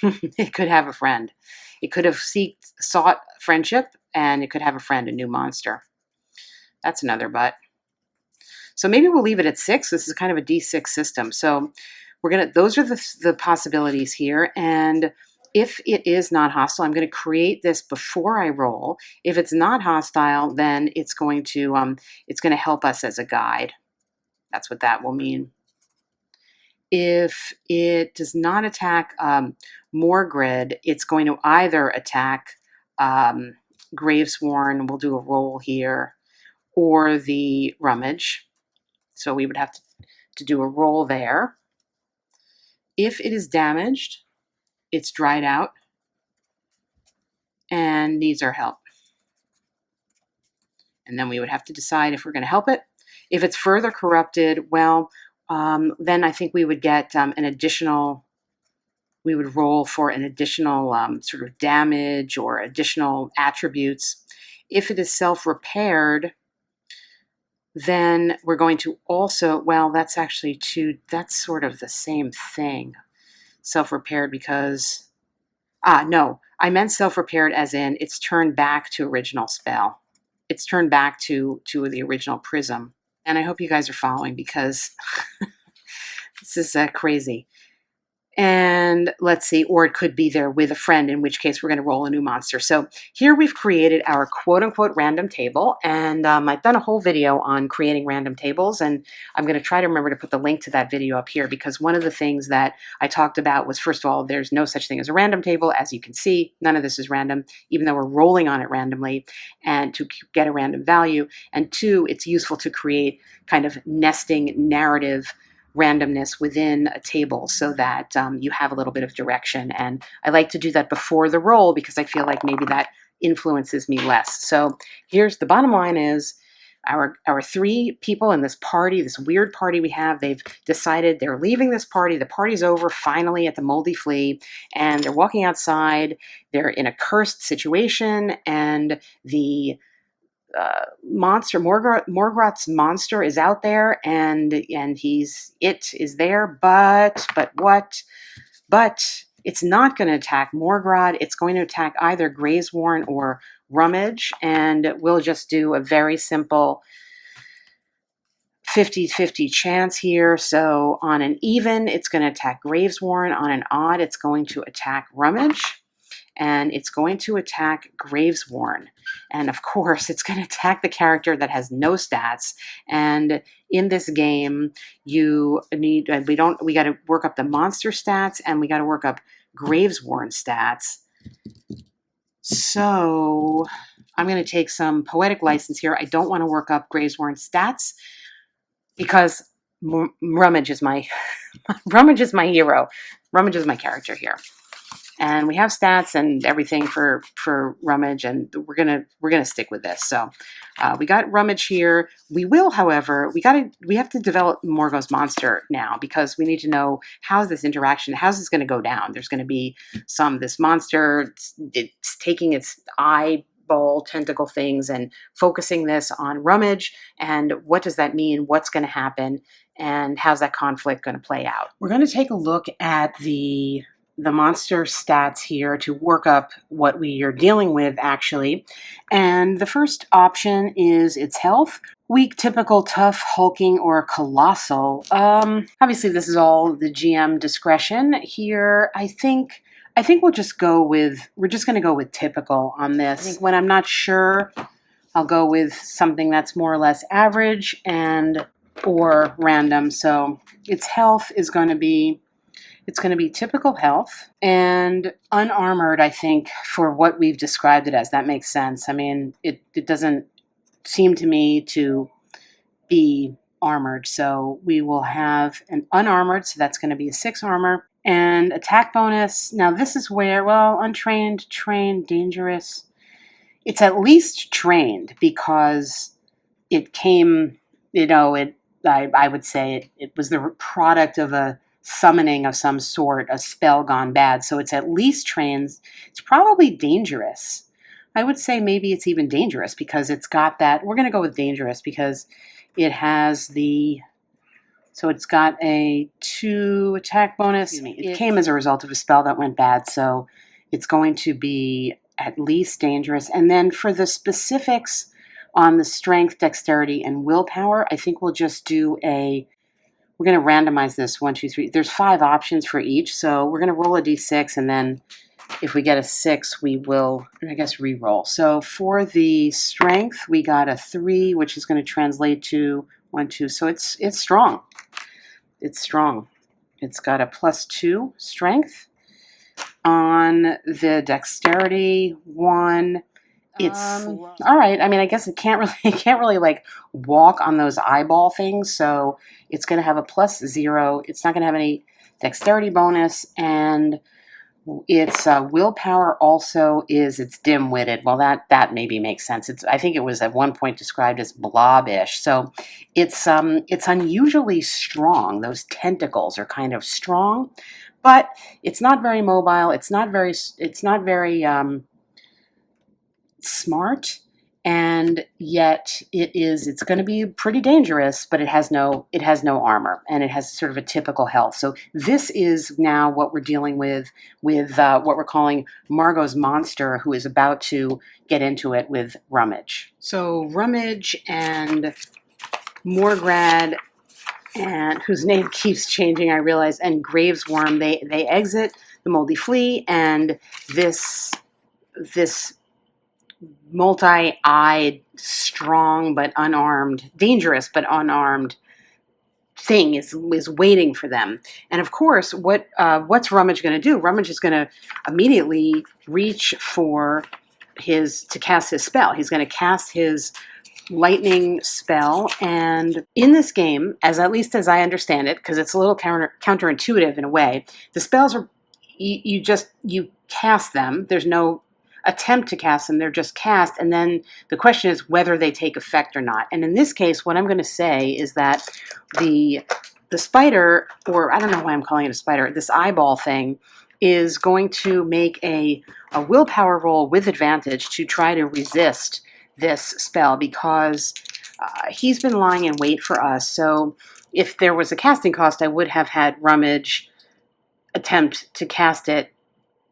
[SPEAKER 1] It could have a friend. It could have sought friendship, and it could have a friend, a new monster. That's another but. So maybe we'll leave it at 6. This is kind of a D6 system. So those are the possibilities here. And if it is not hostile, I'm going to create this before I roll. If it's not hostile, then it's going to help us as a guide. That's what that will mean. If it does not attack Morgred, it's going to either attack Gravesworm, we'll do a roll here, or the Rummage. So we would have to do a roll there. If it is damaged, it's dried out and needs our help. And then we would have to decide if we're going to help it. If it's further corrupted, well, then I think we would get an additional, we would roll for an additional sort of damage or additional attributes. If it is self-repaired, then we're going to also, well, that's actually that's sort of the same thing. Self-repaired because, no, I meant self-repaired as in it's turned back to original spell. It's turned back to the original prism. And I hope you guys are following because this is crazy. And let's see, or it could be there with a friend, in which case we're going to roll a new monster. So here we've created our quote-unquote random table, and I've done a whole video on creating random tables, and I'm going to try to remember to put the link to that video up here, because one of the things that I talked about was, first of all, there's no such thing as a random table. As you can see, none of this is random, even though we're rolling on it randomly and to get a random value. And two, it's useful to create kind of nesting narrative randomness within a table so that you have a little bit of direction. And I like to do that before the roll because I feel like maybe that influences me less. So here's the bottom line is our three people in this party, this weird party we have, they've decided they're leaving this party. The party's over finally at the Moldy Flea, and they're walking outside. They're in a cursed situation, and the monster, Morgot's monster is out there, and it is there, but what? But it's not going to attack Morgot. It's going to attack either Gravesworm or Rummage, and we'll just do a very simple 50-50 chance here. So on an even, it's going to attack Gravesworm. On an odd, it's going to attack Rummage. And it's going to attack Gravesworm. And of course, it's going to attack the character that has no stats. And in this game, we got to work up the monster stats, and we got to work up Gravesworm stats. So I'm going to take some poetic license here. I don't want to work up Gravesworm stats because Rummage is my Rummage is my hero. Rummage is my character here. And we have stats and everything for Rummage, and we're gonna stick with this. So we got Rummage here. We will, however, we have to develop Morgot's monster now, because we need to know how's this going to go down. There's going to be this monster, it's taking its eyeball tentacle things and focusing this on Rummage, and what does that mean? What's going to happen? And how's that conflict going to play out? We're going to take a look at the monster stats here to work up what we are dealing with, actually. And the first option is its health. Weak, typical, tough, hulking, or colossal. Obviously, this is all the GM discretion here. I think we're just going to go with typical on this. I think when I'm not sure, I'll go with something that's more or less average or random. So its health is going to be, it's going to be typical health and unarmored, I think, for what we've described it as. That makes sense. I mean, it doesn't seem to me to be armored. So we will have an unarmored, so that's going to be a 6 armor. And attack bonus. Now this is where, well, untrained, trained, dangerous. It's at least trained because it came, I would say it was the product of a summoning of some sort, a spell gone bad. So it's at least trained. It's probably dangerous. I would say maybe it's even dangerous because it's got that. We're going to go with dangerous because it has so it's got a 2 attack bonus. It came as a result of a spell that went bad. So it's going to be at least dangerous. And then for the specifics on the strength, dexterity, and willpower, I think we'll just do we're going to randomize this 1, 2, 3. There's 5 options for each. So we're going to roll a d6, and then if we get a 6, we will, I guess, re-roll. So for the strength, we got a 3, which is going to translate to 1, 2. So it's strong. It's strong. It's got a +2 strength. On the dexterity 1, it's all right. I mean, I guess it can't really like walk on those eyeball things. So it's going to have a +0. It's not going to have any dexterity bonus, and Its willpower also is it's dim-witted. Well, that maybe makes sense. I think it was at one point described as blobbish. So it's unusually strong. Those tentacles are kind of strong, but it's not very mobile. It's not very smart, and yet it's going to be pretty dangerous, but it has no armor, and it has sort of a typical health. So this is now what we're dealing with what we're calling Margot's monster, who is about to get into it with Rummage. So Rummage and Morgot, and whose name keeps changing, I realize, and Gravesworm, they exit the moldy flea, and this multi-eyed, strong but unarmed, dangerous but unarmed thing is waiting for them. And of course, what's Rummage going to do? Rummage is going to immediately reach for to cast his spell. He's going to cast his lightning spell, and in this game, at least as I understand it, because it's a little counterintuitive in a way, the spells are you cast them. There's no attempt to cast them, they're just cast, and then the question is whether they take effect or not. And in this case, what I'm going to say is that the spider, or I don't know why I'm calling it a spider, this eyeball thing, is going to make a willpower roll with advantage to try to resist this spell, because he's been lying in wait for us. So if there was a casting cost, I would have had Rummage attempt to cast it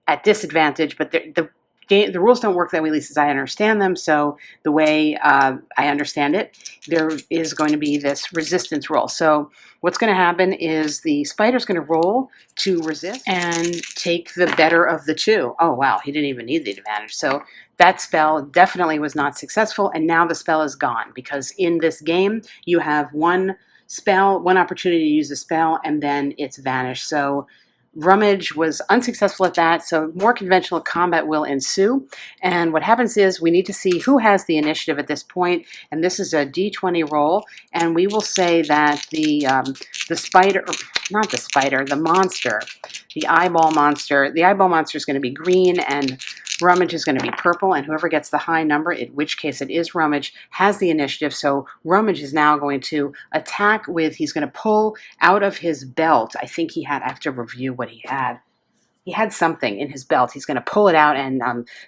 [SPEAKER 1] at disadvantage, but the rules don't work that way, at least as I understand them. So the way I understand it, there is going to be this resistance roll. So what's going to happen is the spider's going to roll to resist and take the better of the two. Oh, wow, he didn't even need the advantage. So that spell definitely was not successful, and now the spell is gone, because in this game, you have one opportunity to use a spell, and then it's vanished. So Rummage was unsuccessful at that, so more conventional combat will ensue. And what happens is we need to see who has the initiative at this point, and this is a D20 roll, and we will say that the monster, the eyeball monster is going to be green, and Rummage is going to be purple, and whoever gets the high number, in which case it is Rummage, has the initiative. So Rummage is now going to attack he's going to pull out of his belt. I have to review what he had. He had something in his belt. He's going to pull it out and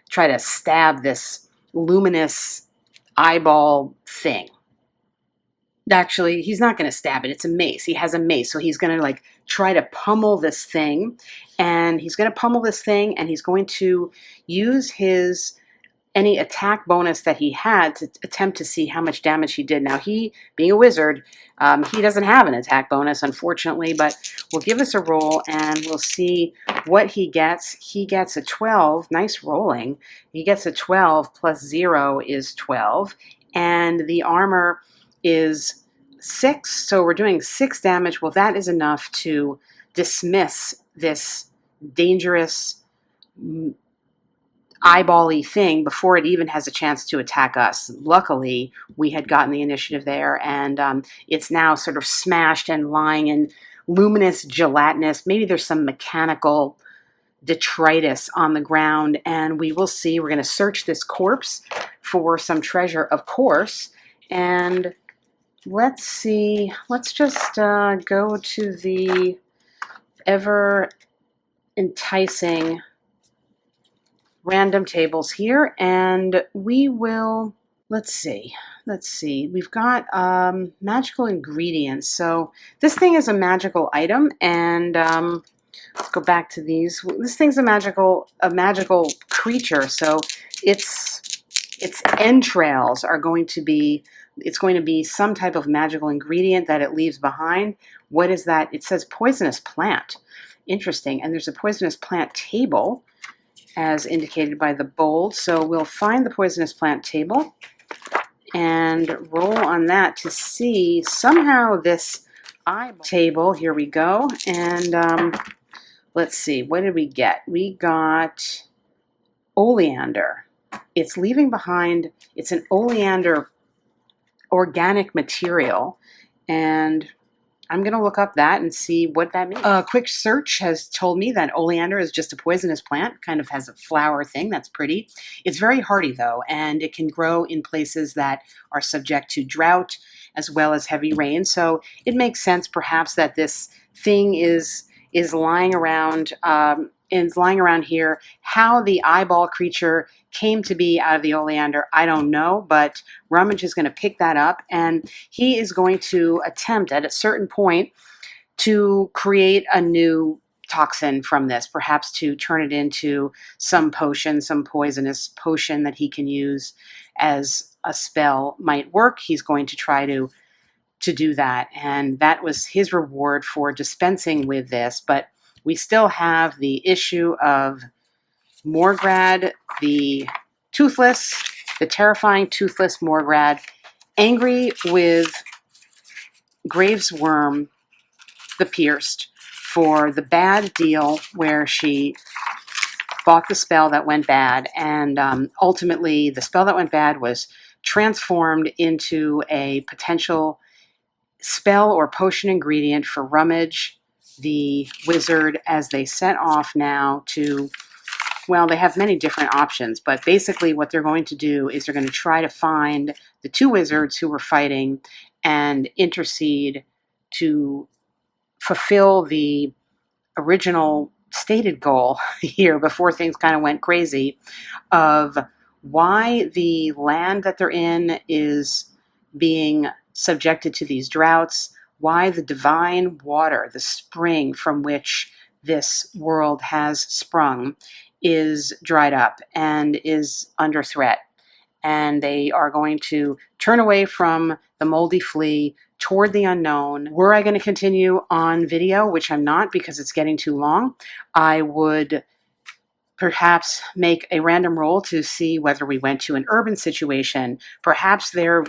[SPEAKER 1] try to stab this luminous eyeball thing. Actually, he's not going to stab it. It's a mace. He has a mace. So he's going to try to pummel this thing. And he's going to use any attack bonus that he had to attempt to see how much damage he did. Now, he, being a wizard, he doesn't have an attack bonus, unfortunately, but we'll give this a roll and we'll see what he gets. He gets a 12. Nice rolling. He gets a 12 plus 0 is 12. And the armor is 6, so we're doing 6 damage. Well, that is enough to dismiss this dangerous eyeball-y thing before it even has a chance to attack us. Luckily, we had gotten the initiative there, and it's now sort of smashed and lying in luminous gelatinous. Maybe there's some mechanical detritus on the ground, and we will see. We're going to search this corpse for some treasure, of course, and let's see. Let's just go to the ever enticing random tables here, and we will, let's see, we've got magical ingredients. So this thing is a magical item, and let's go back to these. This thing's a magical creature, so its entrails are going to be, it's going to be some type of magical ingredient that it leaves behind. What is that? It says poisonous plant. Interesting. And there's a poisonous plant table, as indicated by the bold. So we'll find the poisonous plant table and roll on that to see somehow this eyeball table. Here we go. And let's see, what did we get? We got oleander. It's leaving behind, it's an oleander organic material, and I'm going to look up that and see what that means. A quick search has told me that oleander is just a poisonous plant, kind of has a flower thing that's pretty. It's very hardy though, and it can grow in places that are subject to drought as well as heavy rain. So it makes sense perhaps that this thing is lying around here. How the eyeball creature came to be out of the oleander, I don't know, but Rummage is going to pick that up, and he is going to attempt at a certain point to create a new toxin from this, perhaps to turn it into some potion, some poisonous potion that he can use as a spell might work. He's going to try to do that, and that was his reward for dispensing with this. But we still have the issue of Morgot the Toothless, the terrifying toothless Morgot, angry with Gravesworm the Pierced for the bad deal where she bought the spell that went bad, and ultimately the spell that went bad was transformed into a potential spell or potion ingredient for Rummage the Wizard as they set off now to, well, they have many different options, but basically what they're going to do is they're going to try to find the two wizards who were fighting and intercede to fulfill the original stated goal here before things kind of went crazy of why the land that they're in is being subjected to these droughts, why the divine water, the spring from which this world has sprung, is dried up and is under threat. And they are going to turn away from the moldy flea toward the unknown. Were I going to continue on video, which I'm not because it's getting too long, I would perhaps make a random roll to see whether we went to an urban situation. Perhaps they're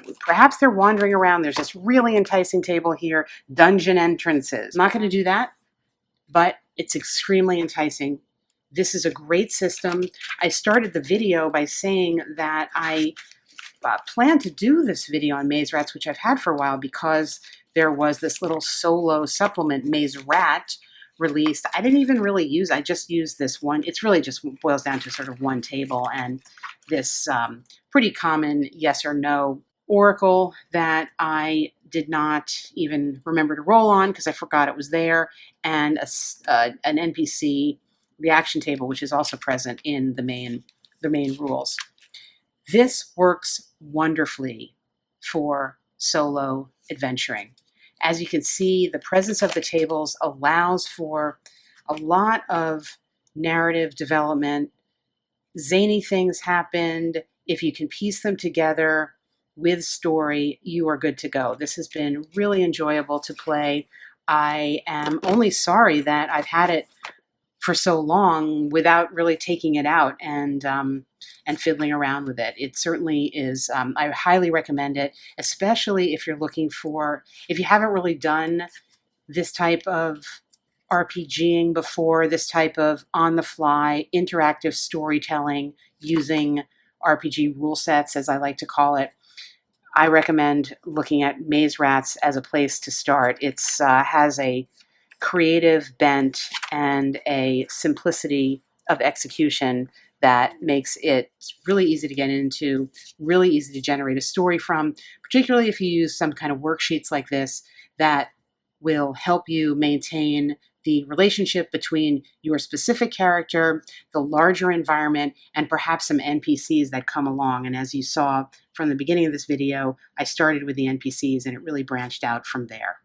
[SPEAKER 1] wandering around. There's this really enticing table here, dungeon entrances. I'm not going to do that, but it's extremely enticing. This is a great system. I started the video by saying that I plan to do this video on Maze Rats, which I've had for a while because there was this little solo supplement, Maze Rat, released. I didn't even really use, I just used this one. It's really just boils down to sort of one table and this pretty common yes or no oracle that I did not even remember to roll on because I forgot it was there, and an NPC reaction table, which is also present in the main rules. This works wonderfully for solo adventuring. As you can see, the presence of the tables allows for a lot of narrative development. Zany things happened. If you can piece them together with story, you are good to go. This has been really enjoyable to play. I am only sorry that I've had it for so long without really taking it out and fiddling around with it. It certainly is, I highly recommend it, especially if you're looking for, if you haven't really done this type of RPGing before, this type of on-the-fly interactive storytelling using RPG rule sets, as I like to call it. I recommend looking at Maze Rats as a place to start. It has a creative bent and a simplicity of execution that makes it really easy to get into, really easy to generate a story from, particularly if you use some kind of worksheets like this that will help you maintain the relationship between your specific character, the larger environment, and perhaps some NPCs that come along. And as you saw from the beginning of this video, I started with the NPCs and it really branched out from there.